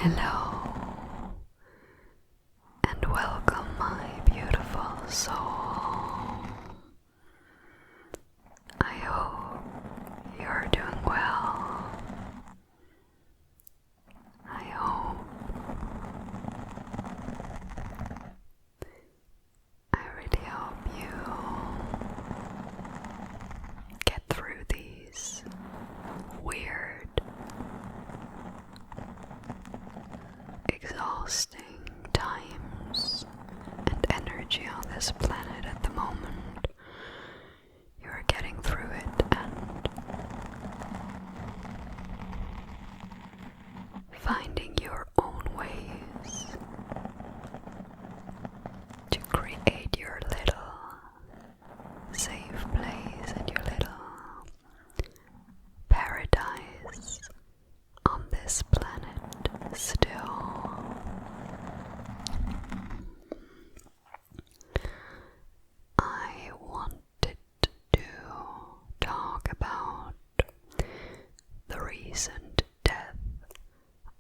Hello and welcome, my beautiful soul. I hope you're doing well. I really hope you get through these weird, exhausting times and energy on this planet at the moment. You're getting through it and finding your own ways to create your little safe place and your little paradise on this planet still. I wanted to talk about the recent death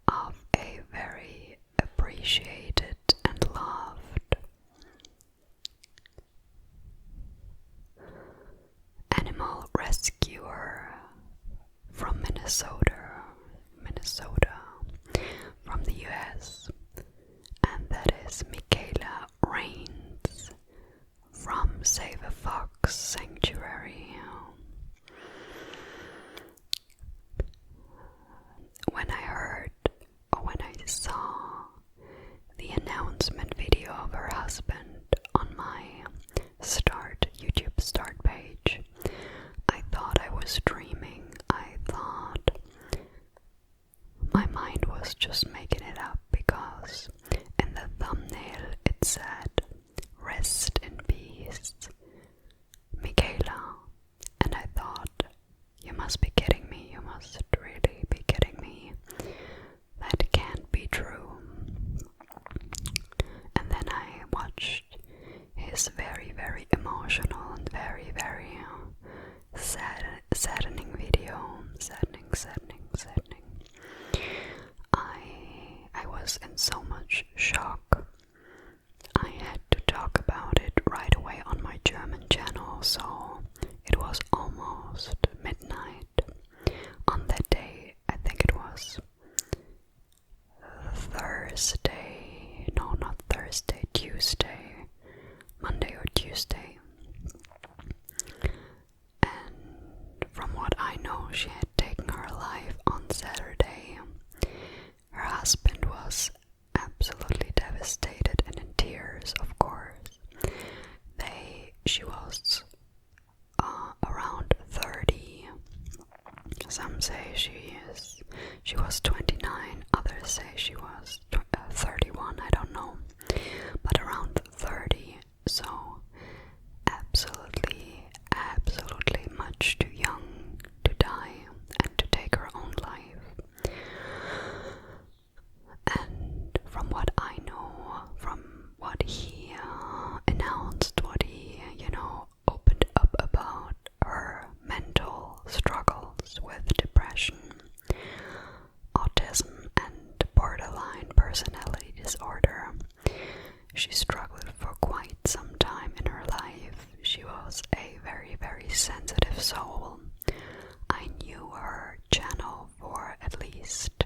of a very appreciated and loved animal rescuer from Minnesota, from the US, and that is MIKAYLA RAINES from Save a Fox Sanctuary. When I saw the announcement video of her husband on my YouTube start page, I thought I was dreaming. I thought my mind was just making it up, because in the thumbnail it said, "Rest in peace, MIKAYLA," and I thought, you must be kidding me, you must really be kidding me, that can't be true. And then I watched his very, very emotional and very, very saddening video. Saddening. I was in so much shock. I had to talk about it right away on my German channel, so it was almost midnight on that day. I think it was Tuesday, Monday or Tuesday. And from what I know, she had taken her life on Saturday. Her husband was absolutely devastated and in tears, of course. She was around 30. Some say she was 29, others say she was 31, I don't know, but around 30, so absolutely much too young to die and to take her own life. And from what I know, from what he announced, what he, opened up about her mental struggles with depression, autism, and borderline personality disorder. She struggled for quite some time in her life. She was a very, very sensitive soul. I knew her channel for at least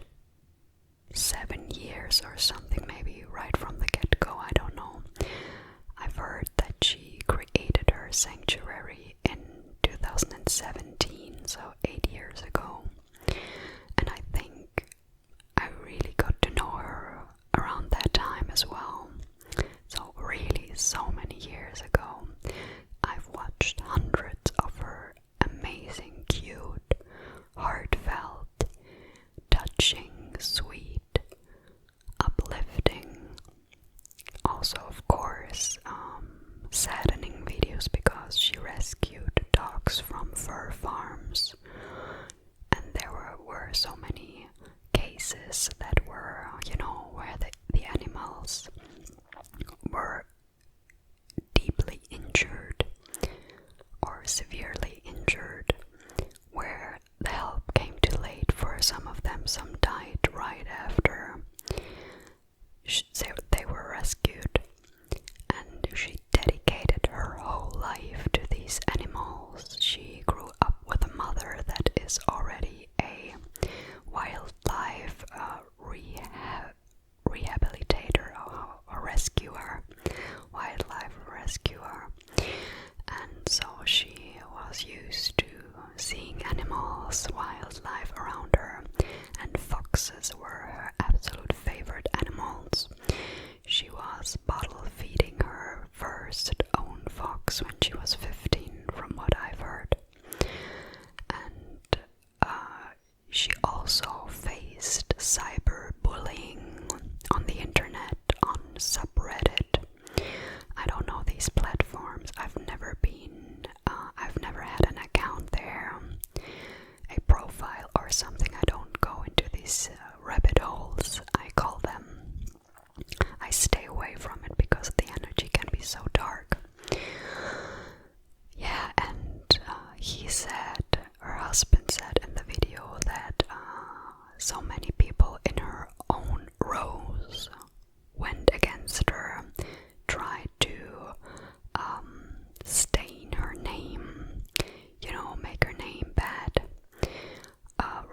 7 years or something, maybe right from the get-go, I don't know. I've heard that she created her sanctuary in 2017, so 8 years ago. And I think I really got to know her around that time as well. So really, so many years ago. I've watched hundreds of her amazing, cute, heartfelt, touching, sweet, uplifting, also of course saddening videos, because she rescued dogs from fur farms animals, wildlife around her, and foxes were her absolute favorite animals. She was bottle feeding her first own fox when she was 15, from what I've heard. And she also faced cyberbullying on the internet, on subreddit. I don't know these platforms. I've never had an account there, a profile or something. I don't go into these rabbit holes, I call them. I stay away from it because the energy can be so dark. Yeah, and her husband said in the video that so many people in her own rows went against her, tried to stain her name, make her name bad,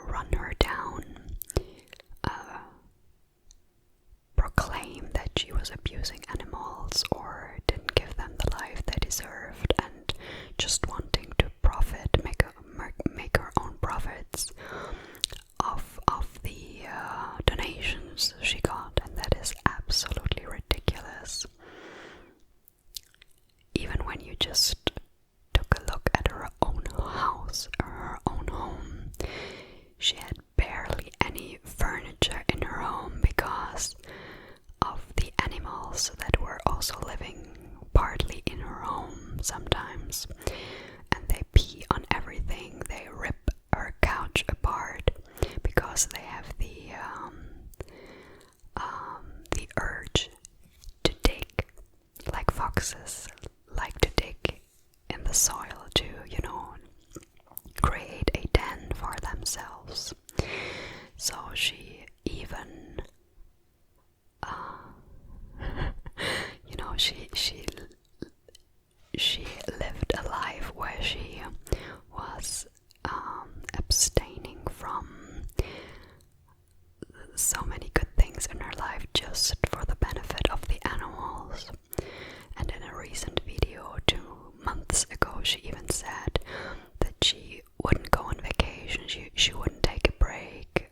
run her down, proclaim that she was abusing animals or didn't give them the life they deserved, and just wanting to profit, make her own profits of the donations she got, and that is absolutely ridiculous. Even when you just took a look at her own house, or her own home, she had barely any furniture in her home because of the animals that were also living partly in her home sometimes, and they pee on everything. They rip her couch apart because they have the urge to dig, like foxes like to dig in the soil to, create a den for themselves. So she even she lived a life where she was abstaining from so many good things in her life just for the benefit of the animals. And in a recent video 2 months ago, she even said that she wouldn't go on vacation, she wouldn't take a break,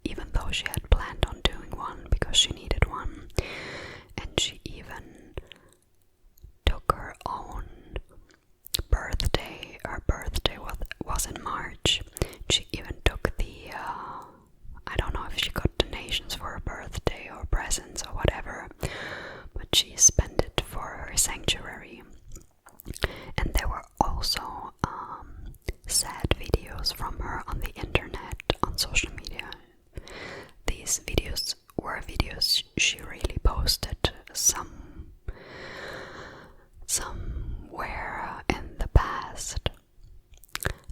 even though she had planned on doing one because she needed one. And she even took her own birthday. Her birthday was in March. She even took the I don't know if she got donations for her birthday or presents or whatever, but she spent it for her sanctuary. And there were also sad videos from her on the internet, on social media. These videos were videos she really posted somewhere in the past,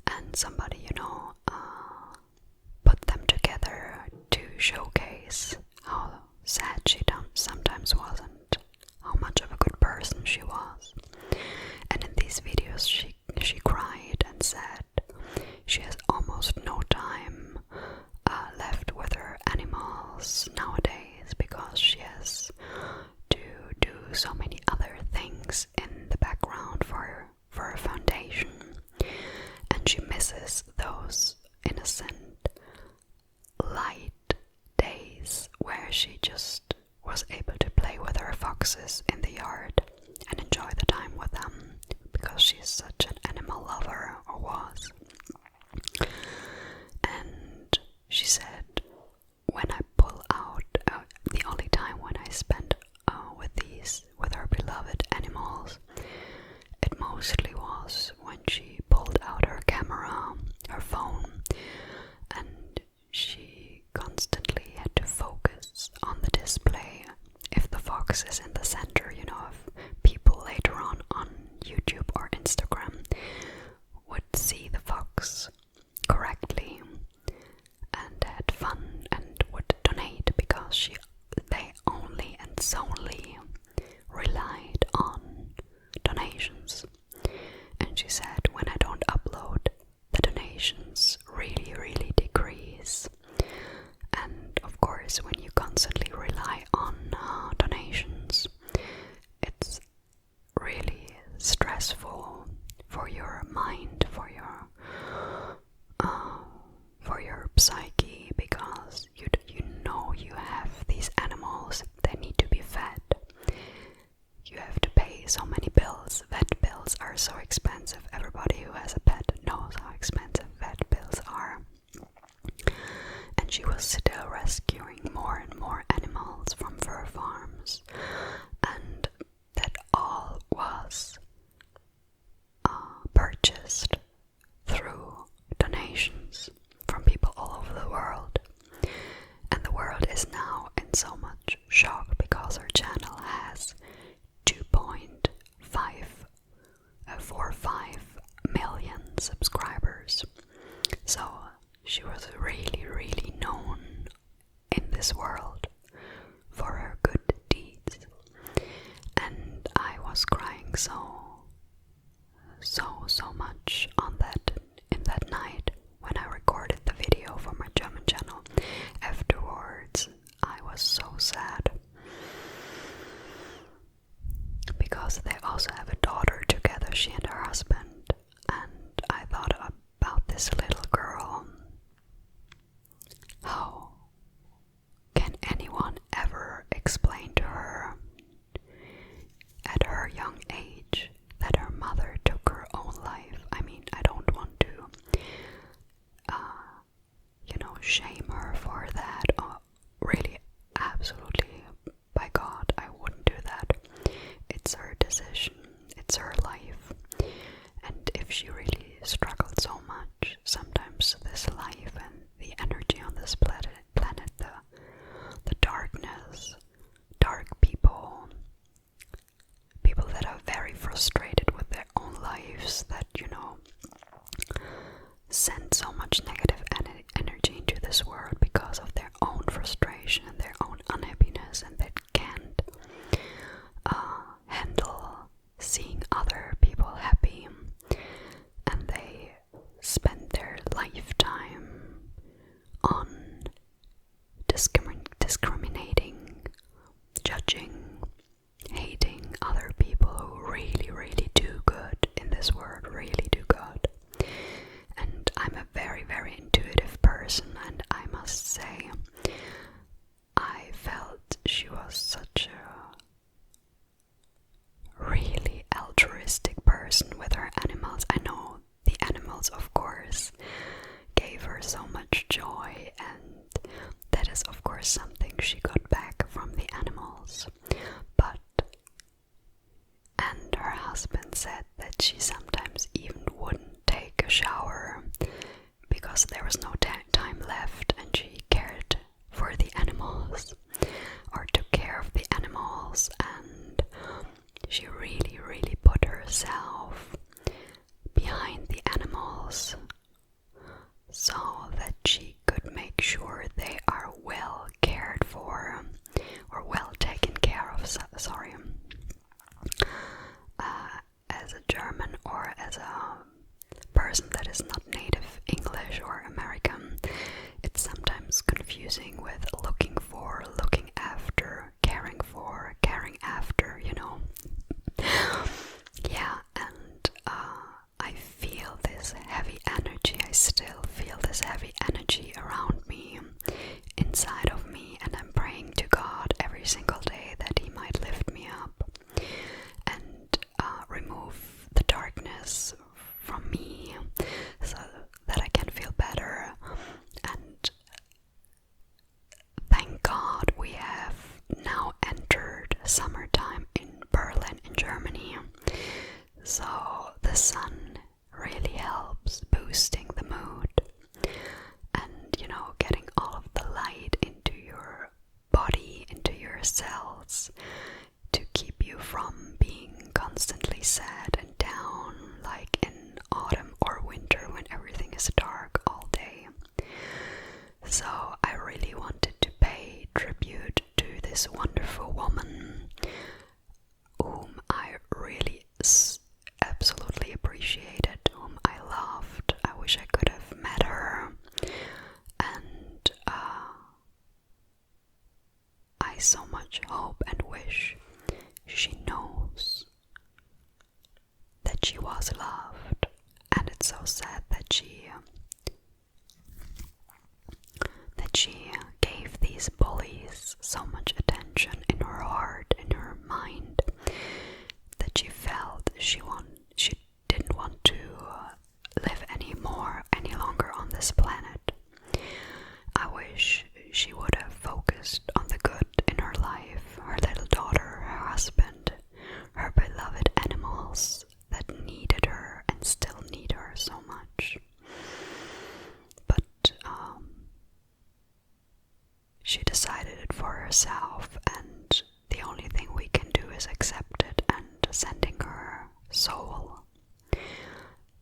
and somebody, put them together to showcase how sad she sometimes was and how much of a good person she was. And in these videos she cried and said she has almost no time left with her animals nowadays because she has to do so many other things in the background for her foundation, and she misses those innocent, light days where she just was able to play with her foxes in the yard and enjoy the time with them because she's such an animal lover, or was. And she said, when I pull out, the only time when I spent with her beloved animals, it mostly was when she pulled out her camera, her phone, and she constantly had to focus on the display. If the fox is in the center, if people later on YouTube or Instagram would see the fox she was really, really known in this world for her good deeds. And I was crying so much in that night when I recorded the video for my German channel. Afterwards, I was so sad because they also have a daughter together, she and her husband. And I thought about this little girl. How can anyone ever explain to her at her young age that her mother took her own life? I mean, I don't want to, shame her for that. Really, absolutely, by God, I wouldn't do that. It's her decision, it's her life. And if she really struggled so much, sometimes this life and the energy on this planet, the darkness, dark people that are very frustrated with their own lives, that, send so much negative energy into this world because of their own frustration and their own unhappiness, and that can't handle seeing other people happy, and they spend their lifetime on discriminating, judging, hating other people who really, really do good in this world, really do good. And I'm a very, very intuitive person, and I must say, I felt she was such a really altruistic person with her animals. I know the animals, of course, gave her so much joy, and that is, of course, something she got back from the animals. And her husband said that she sometimes even wouldn't take a shower because there was no time left, and she cared for the animals, or took care of the animals, and she really, really put herself behind the animals so that she could make sure they are well cared for, or well taken care of, sorry. As a German, or as a person that is not native English or American, it's sometimes confusing with looking for, looking after, caring for, caring after, Yeah, and I feel this heavy energy, I still feel this heavy energy around me, inside of me, and I'm praying to God every single day that He might lift me up and remove the darkness from me so that I can feel better. And thank God we have now entered summertime in Berlin, in Germany, so the sun really helps boosting the mood, and getting all of the light into your body, into your cells, to keep you from being constantly sad and down, like in autumn or winter when everything is dark all day. So I really wanted to pay tribute to this wonderful woman whom I really absolutely appreciated, whom I loved. I wish I could have met her, and I so much hope and wish she knows that she was loved. And it's so sad that she gave these bullies so much attention in her heart, in her mind, that she felt she didn't want to live any longer on this planet. I wish she would have focused on the good in her life, her little daughter, her husband, her beloved animals that needed her and still need her so much. But she decided it for herself, and the only thing we can do is accept it, and sending her soul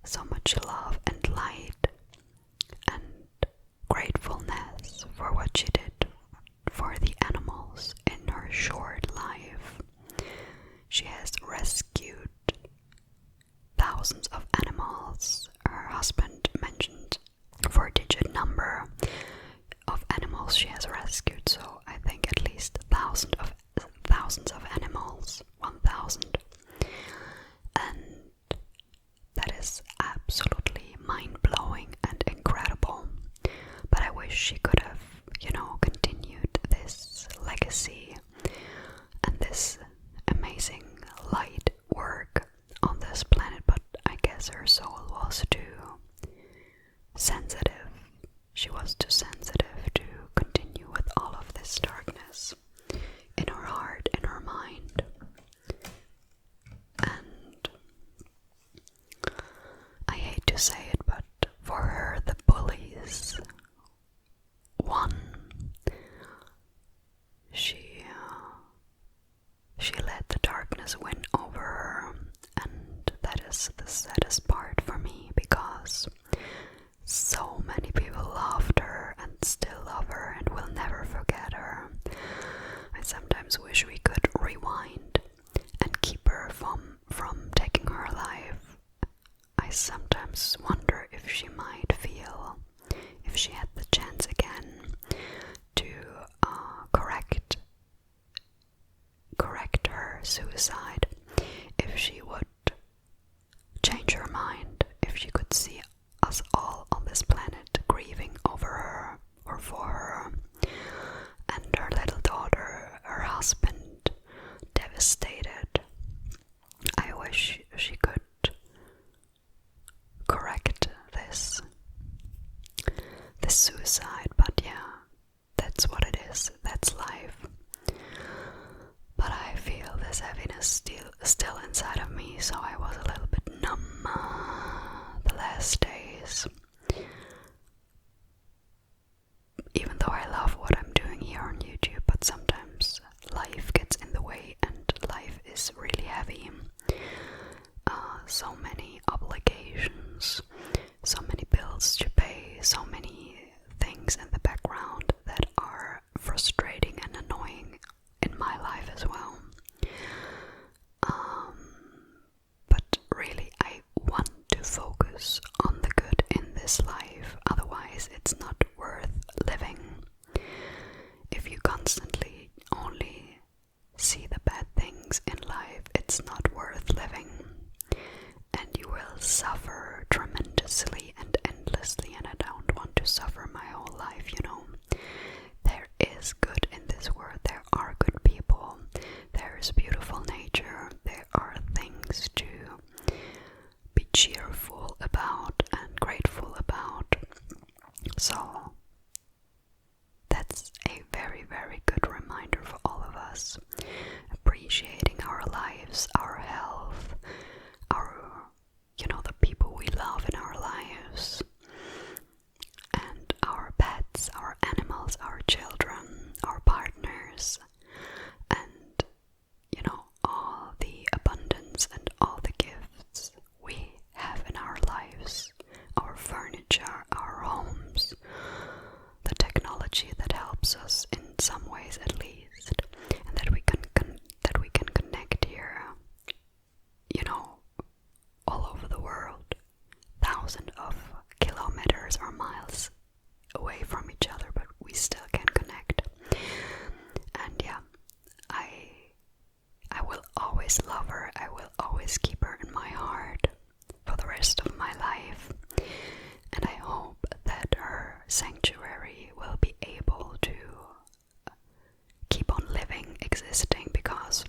so much love and light, and for what she did for the animals in her short life. She has rescued thousands of animals. Her husband mentioned a 4-digit number of animals she has rescued, so I think at least thousands of animals, 1,000. And that is absolutely mind-blowing and incredible. But I wish she could have, continued this legacy and this amazing light work on this planet, but I guess her soul was too sensitive. She was too sensitive to continue with all of this darkness in her heart, in her mind. And I hate to say it, but for her, the bullies won. She let the darkness win over her, and that is the saddest part for me, because so many people loved her and still love her and will never forget her. I sometimes wish we could rewind and keep her from taking her life. I sometimes wonder if she might feel, if she had the chance again to correct her suicide, if she would change her mind, if she could see us all on this planet grieving over her or for her, and her little daughter, her husband, devastated. I wish she could correct this suicide, but yeah, that's what it is, that's life. But I feel this heaviness still inside of me, so I was a little bit numb the last days. Even though I love what I'm doing here on YouTube, but sometimes life gets in the way and life is really heavy. So many obligations, so many bills to pay, so many things in the background that are frustrating and annoying in my life as well. But really, I want to focus on the good in this life, otherwise it's not worth living. If you constantly only see the bad things in life, it's not worth living, and you will suffer tremendously and endlessly, and I don't want to suffer my whole life, There is good in this world, there are good people, there is beautiful nature, there are things to be cheerful about and grateful about. So that's a very, very good reminder for all of us. Appreciating our lives, our health, the people we love in our lives, and our pets, our animals, our children, our partners, and all the abundance and all the gifts we have in our lives, our furniture, our homes, the technology that helps us in some ways at least, and that we can connect here, all over the world, thousands of kilometers or miles away from each other, but we still can connect. And yeah, I will always love her, I will always keep her in my heart for the rest of my life, and I hope that her sanctuary will be able to keep on living, existing, because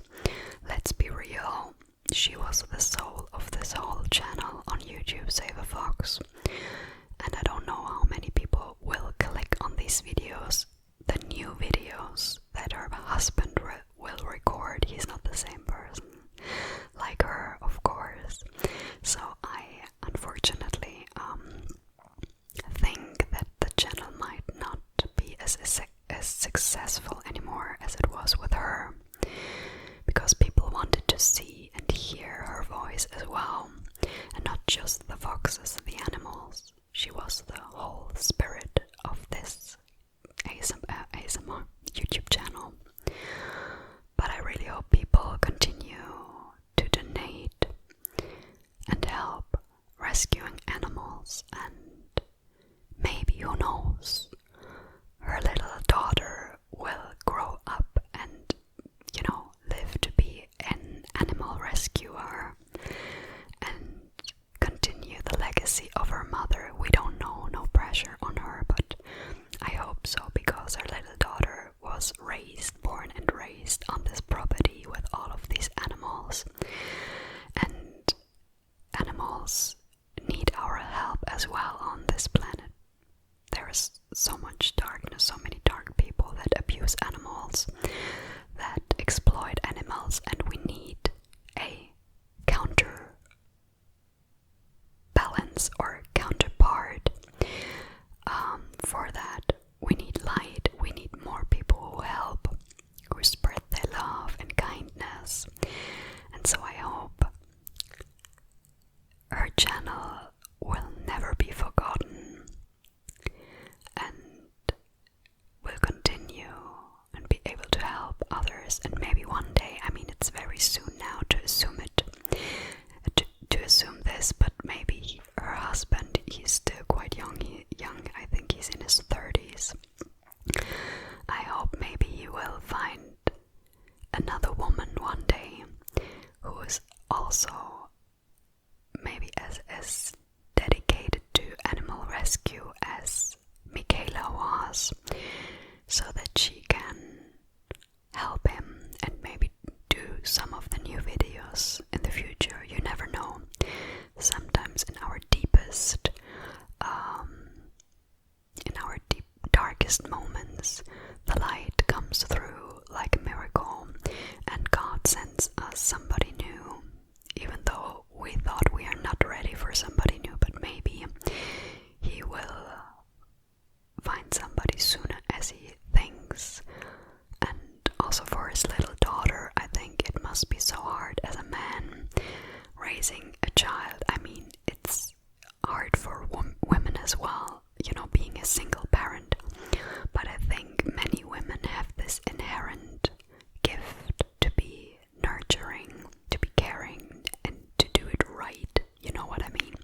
let's be real, she was the soul of this whole channel on YouTube, Save a Fox, and I don't know how many people will click on these videos, the new videos that her husband will record. He's not the same person like her, of course, so I unfortunately think that the channel might not be as successful anymore as it was with her, because people wanted to see and hear her voice as well, and not just the foxes, the animals. She was the whole spirit of this ASMR so much darkness, so many dark people that abuse animals, that exploit animals, and we need a counterbalance or counterpart for that. We need light, we need more people who help, who spread their love and kindness. And so I hope her channel will never be forgotten and will continue and be able to help others. And maybe one day, I mean, it's very soon now to assume it, to assume this, but maybe her husband, he's still quite young, I think he's in his 30s. I hope maybe he will find another woman one day who is also maybe as dedicated to animal rescue as MIKAYLA was, so that she can help him and maybe do some of the new videos in the future. You never know. Sometimes in our deepest, darkest moments, the light comes through like a miracle, and God sends us somebody new, even though we thought we are not ready for somebody new, but maybe he will find somebody sooner as he thinks. And also for his little daughter, I think it must be so hard as a man raising a child. I mean, it's hard for women as well, you know, being a single parent. But I think many women have this inherent gift to be nurturing, to be caring, and to do it right. You know what I mean?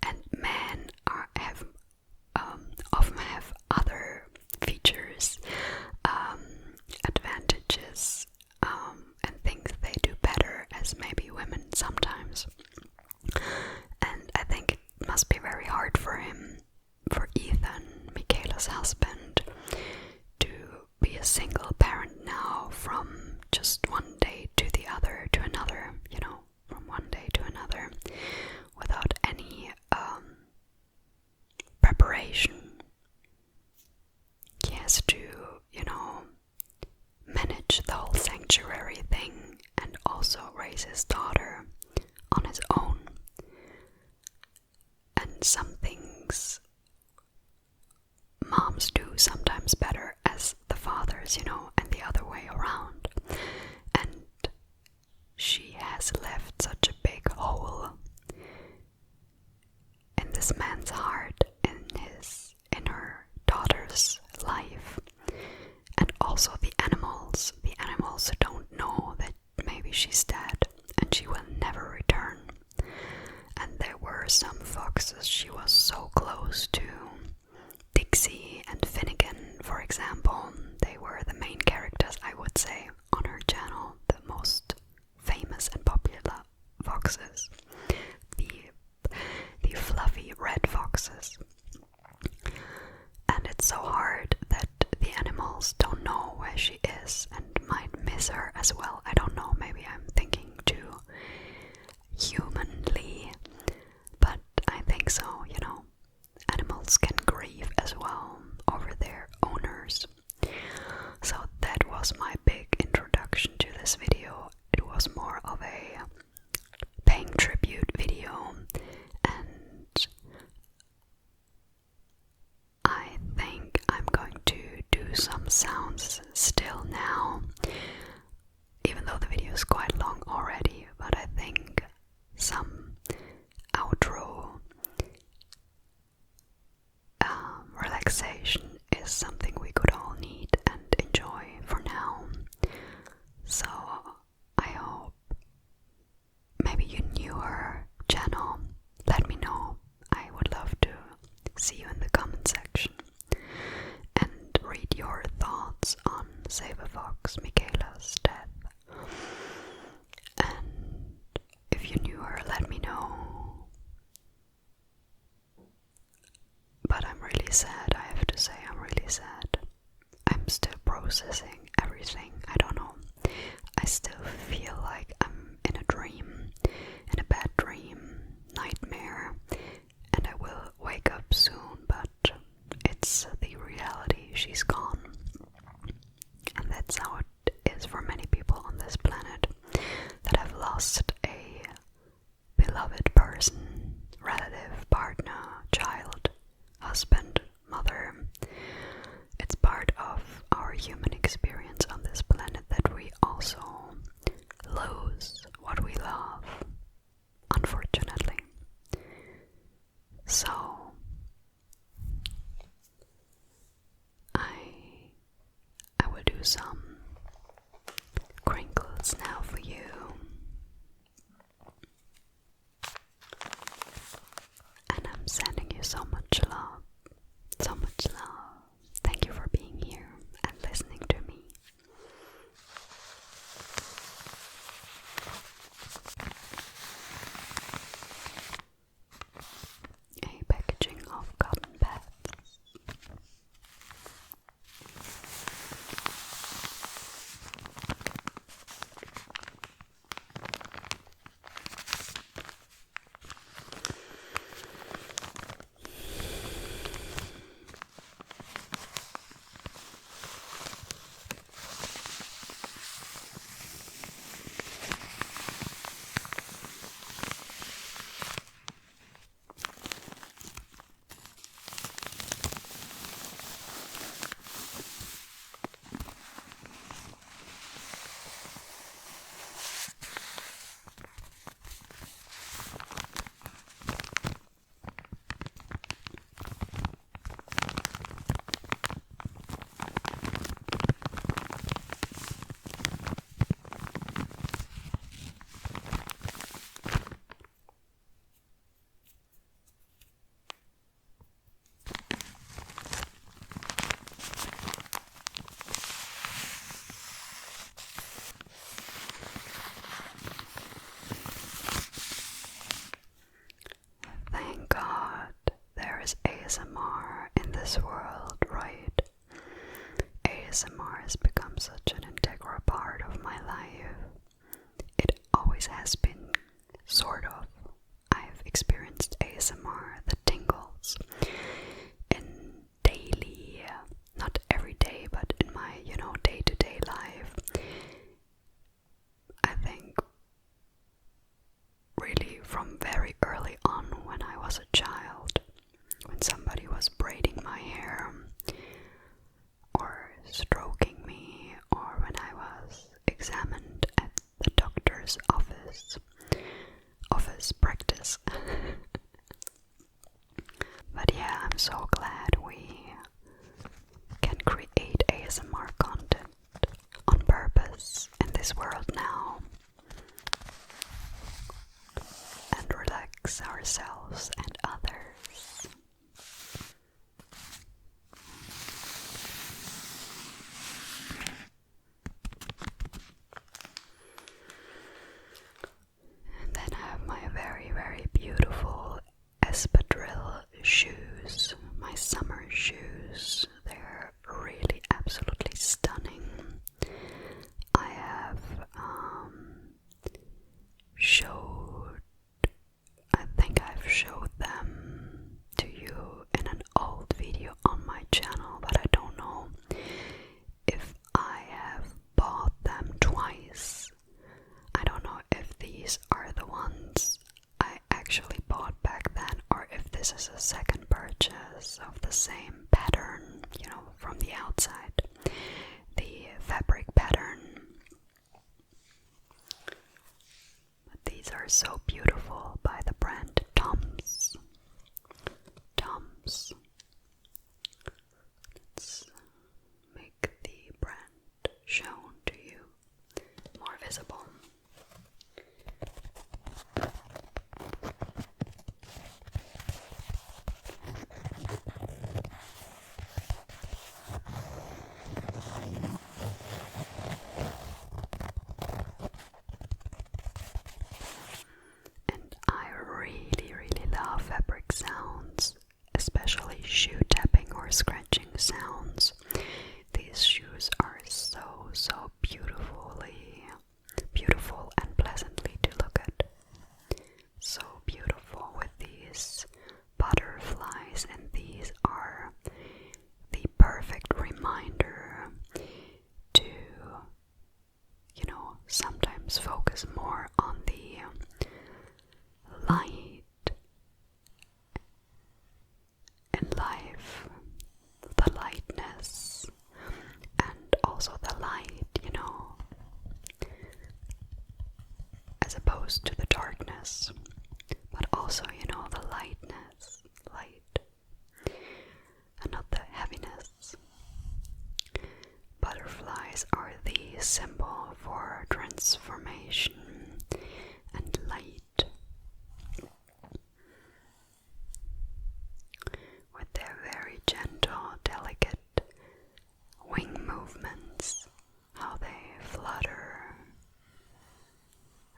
And men often have other features, advantages, and things they do better as maybe women sometimes. And I think it must be very hard for him, for Ethan, MIKAYLA's husband, to be a single parent now, from just one day to the other to another, you know, from one day to another, without any preparation. He has to, you know, manage the whole sanctuary thing and also raise his daughter on his own. And some things moms do sometimes better as the fathers, you know, and the other way around. And she has left such a big hole in this man's heart, in her daughter's life, and also the animals don't know that maybe she's dead and she will never return. And there were some foxes she was so close to, Dixie and Finnegan, for example. They were the main characters, I would say, on her channel, the most famous and popular foxes, the fluffy red foxes. And it's so hard that the animals don't know where she is and might miss her as well. I don't know, maybe I'm thinking too humanly, but I think so, you know. Animals can grieve as well over their owners. So that was my big introduction to this video. It was more of a paying tribute video, and I think I'm going to do some sounds still now, even though the video is quite long already, but I think some outro relaxation is something we could all need and enjoy for now. So I hope maybe you knew her channel. Let me know. I would love to see you in the comment section and read your thoughts on Save a Fox MIKAYLA's death. And if you knew her, let me know. But I'm really sad, I have to say, I'm really sad. I'm still processing everything, I don't know. I still feel like I'm in a dream, in a bad dream, nightmare, and I will wake up soon, but it's ASMR in this world, right? ASMR has become such an integral part of my life. It always has been, sort of. I've experienced ASMR, the tingles, in daily, not every day, but in my, day-to-day life. I think really from very early on when I was a child, when somebody was braiding my hair, or stroking me, or when I was examined at the doctor's office practice. But yeah, I'm so glad we can create ASMR content on purpose in this world now and relax ourselves and others. And then I have my very, very beautiful espadrille shoes, my summer shoes. They're really absolutely stunning. I have I think I've showed them to you in an old video on my channel, but I don't know if I have bought them twice. I don't know if these are the ones I actually bought back then, or if this is a second purchase of the same pattern, from the outside, the fabric pattern. But these are so beautiful, by the brand Tom's. Let's make the brand shown to you more visible. And I really, really love fabric sounds, especially shoe tapping or scratching sounds. These shoes are so beautiful and pleasantly to look at. So beautiful with these butterflies, and these are the perfect reminder to, sometimes focus more on the light in life, the lightness, and also the light, as opposed to the darkness, but also, the lightness, and not the heaviness. Butterflies are the symbol for transformation and light. With their very gentle, delicate wing movements, how they flutter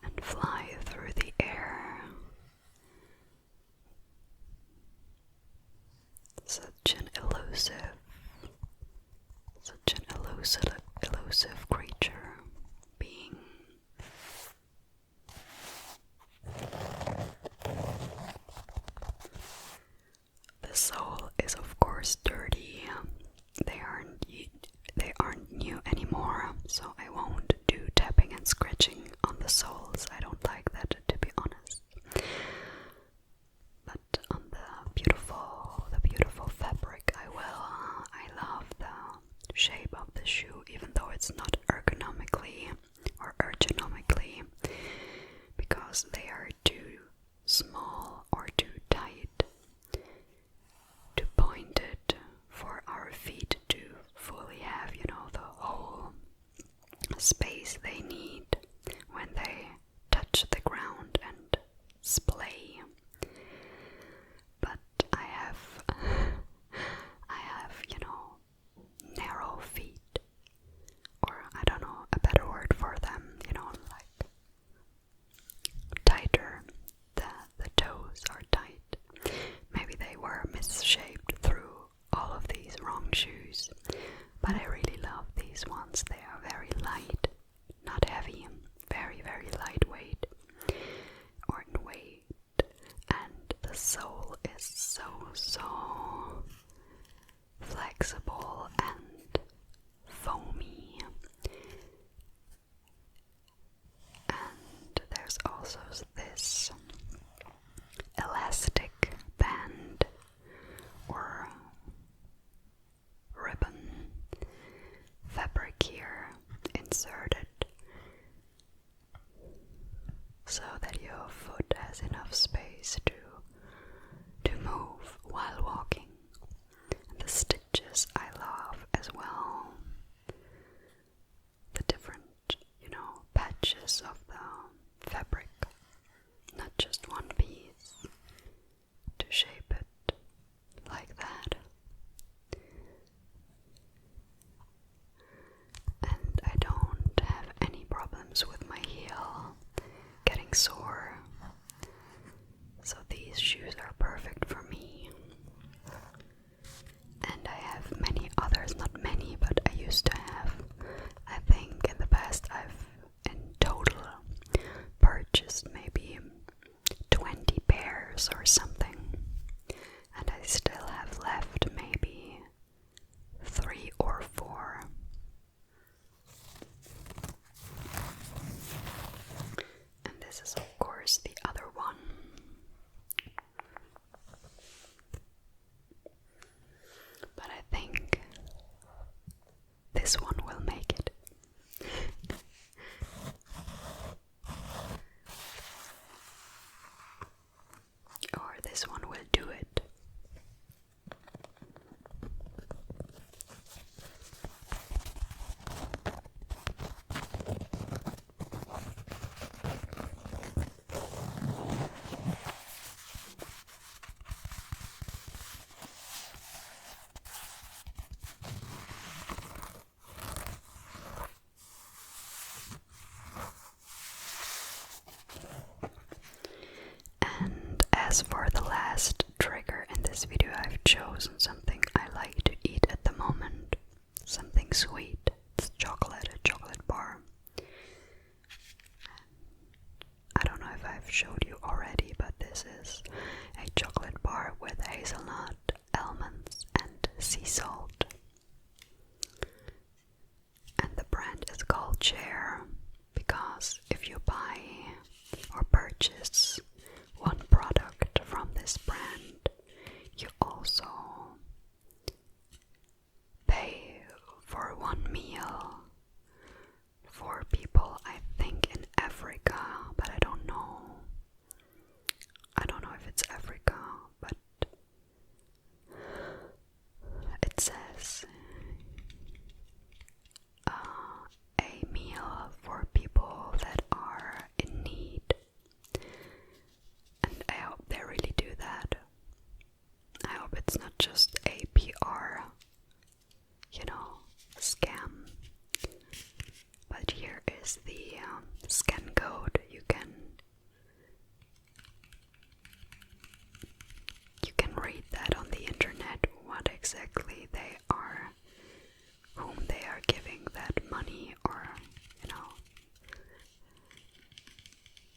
and fly through the air. Such an elusive creature, being. The sole is of course dirty. They aren't new anymore, so I won't do tapping and scratching on the soles. I don't like that, to be honest. But on the beautiful fabric, I will. I love the shape of the shoe, even though it's not ergonomically, because they are too small or too tight, too pointed for our feet to fully have, the whole space they need when they touch this video I've chosen something I like to eat at the moment. Something sweet. It's chocolate, a chocolate bar. I don't know if I've showed you already, but this is a chocolate bar with hazelnut, almonds and sea salt. And the brand is called Chair, because if you buy or purchase one product from this brand, you also pay for one meal for people, I think in Africa, but I don't know. I don't know if it's Africa, but it says a meal for people that are in need, and I hope they really do that. I hope it's not just a PR, scam. But here is the scan code. You can read that on the internet, what exactly they are, whom they are giving that money, or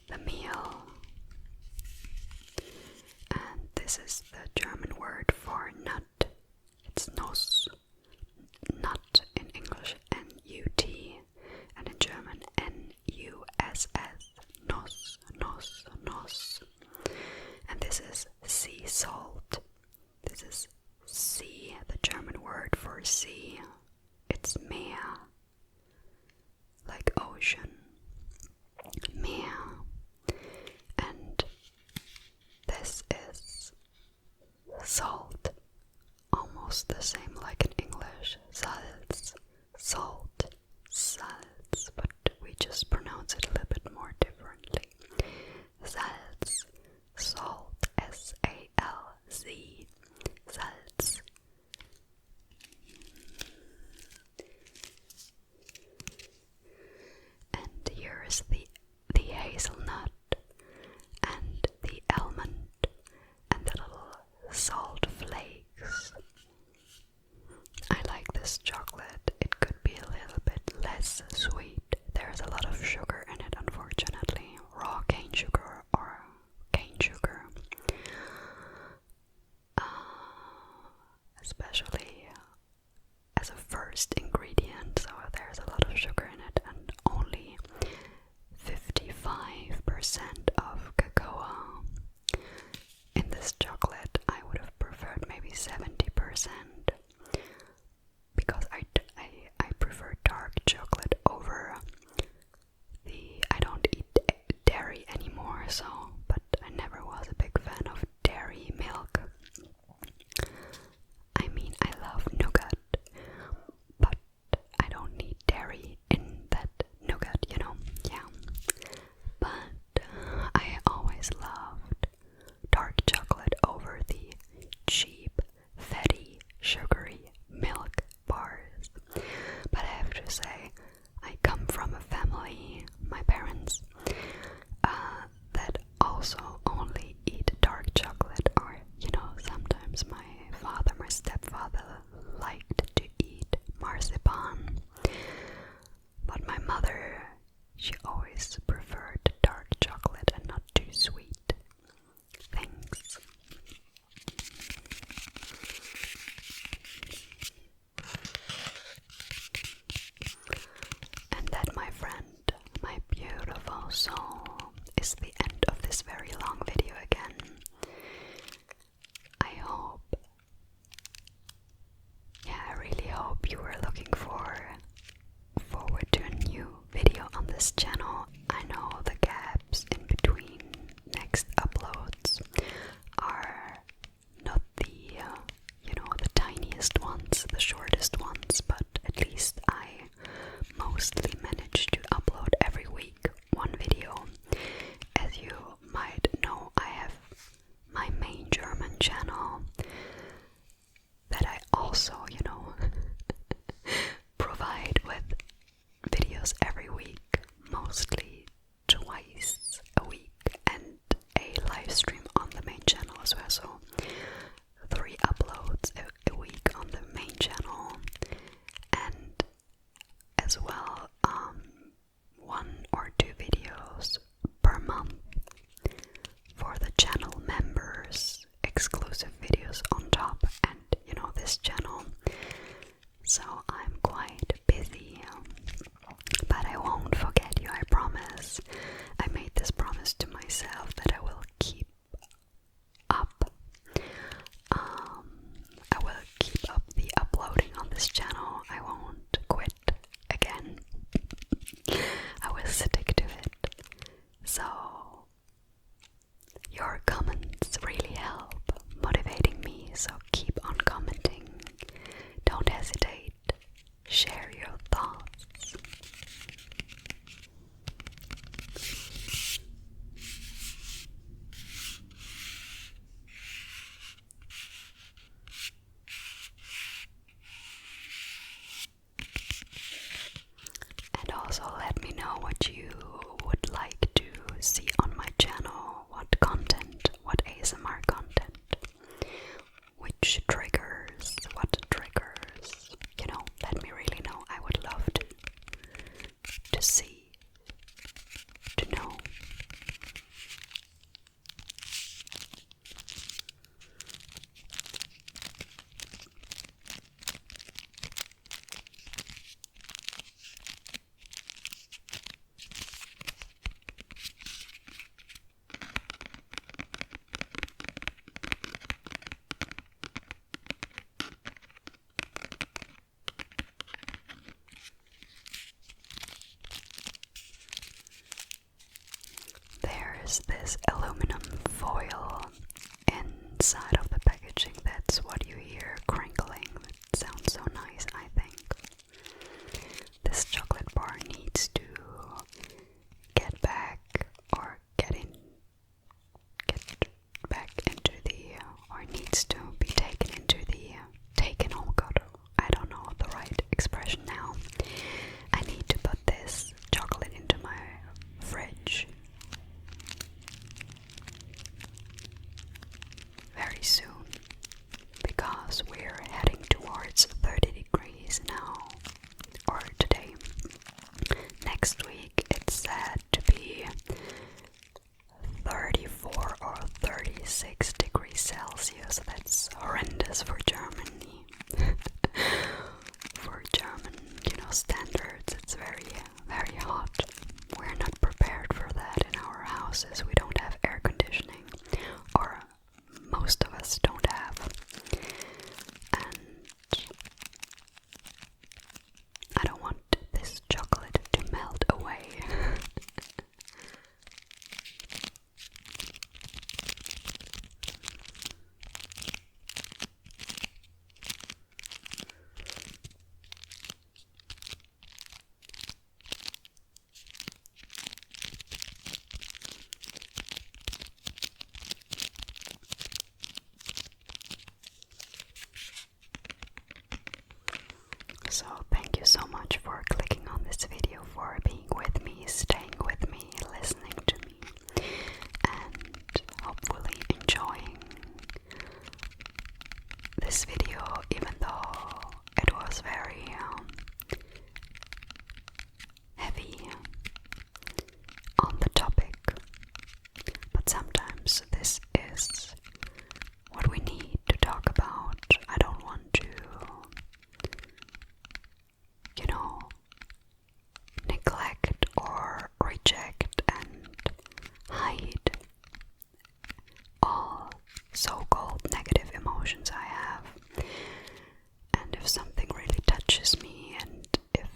the meal. And this is the German word for nut. It's Nuss. Nut in English, N-U-T, and in German, N-U-S-S. Nuss, Nuss, Nuss. And this is sea salt. This is sea, the German word for sea. It's Meer, like ocean. Meer. And this is salt, almost the same like in English. Salz, salt, salz, but we just pronounce it a little bit more differently. Salz, salt, S-A-L-Z, salz. And here is the hazelnut and the almond and the little salt flakes. I like this chocolate. It could be a little bit less sweet. There's a lot of sugar in it, unfortunately. Raw cane sugar or cane sugar. Especially as a first ingredient, so there's a lot of sugar in it, and only 55% of cocoa in this chocolate. I would have preferred maybe 70%, because I prefer dark chocolate over I don't eat dairy anymore, but I never was a big fan of dairy milk. I mean, I love nougat, but I don't need dairy in that nougat, yeah. But I always loved dark chocolate over the cheap, fatty, sugary milk bars. But I have to say, I come from a family, my parents, that also only eat dark chocolate, or sometimes my stepfather liked to eat marzipan, but my mother, she always preferred dark chocolate and not too sweet things. And that, my friend, my beautiful soul, is the end of this very long video again. I really hope you were looking forward to a new video on this channel. I know the gaps in between next uploads are not the tiniest ones, the shortest ones, but at least I mostly manage to upload every week one video. As you might know, I have my main German channel that I also, provide with videos every week, most has this aluminum foil inside of the packaging. That's what you hear crinkling. It sounds so nice, I think. This chocolate bar needs to get back into the, or needs to be taken into the, oh god, I don't know the right expression now. I need to put this chocolate into my fridge very soon, because we're heading towards 30 degrees now, or today. Next week it's said to be 34 or 36 degrees Celsius. That's horrendous for Germany. For German, standards, it's very, very hot. We're not prepared for that in our houses. We don't have air conditioning, or most of us don't have. And I don't want this chocolate to melt away. So thank you so much for clicking on this video, for being with me, staying with me, listening to me, and hopefully enjoying this video, even though it was very heavy on the topic. But sometimes this is what we need to talk about. I don't want to neglect or reject and hide all so-called negative emotions I have. And if something really touches me, and if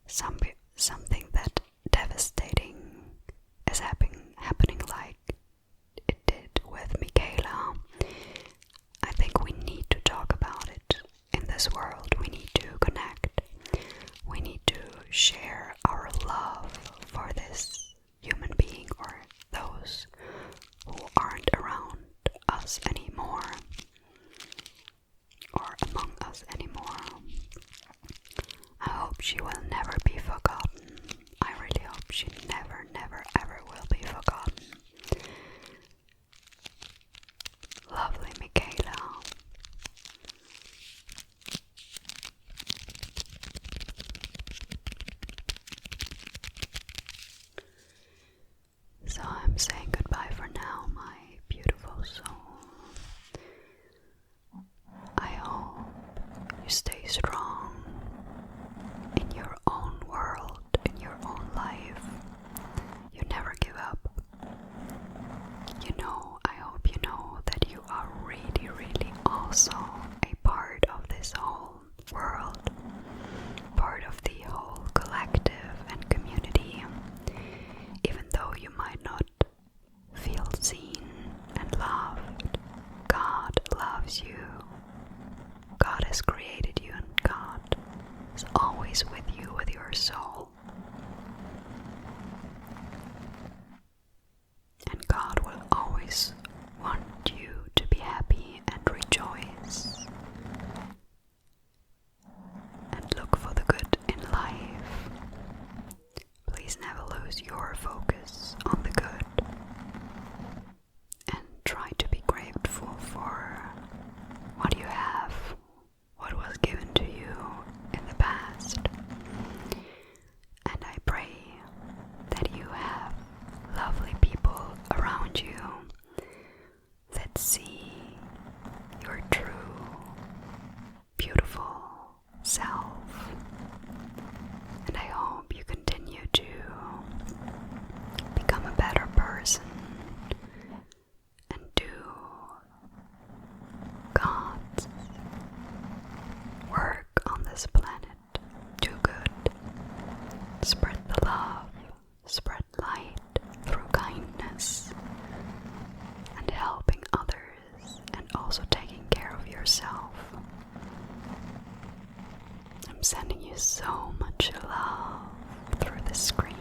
something that devastating is happening like it did with Mikayla, I think we need to talk about it in this world. We need to connect. We need to share our love for this human being, or those who aren't around us anymore, or among us anymore. I hope she will never be forgotten. I really hope she never, never, ever will be forgotten. Lovely Mikayla. So I'm saying goodbye for now, my beautiful soul. I hope you stay strong in your own world, in your own life. You never give up. I hope you know that you are really, really also a part of this whole world, part of the whole collective and community. Even though you might not feel seen and loved, God loves you. God has created you, and God is always with you, with your soul. And God will always want you to be happy and rejoice. And look for the good in life. Please never lose your focus on the good. And try to be grateful for what you have, what was given to you in the past. I'm sending you so much love through the screen.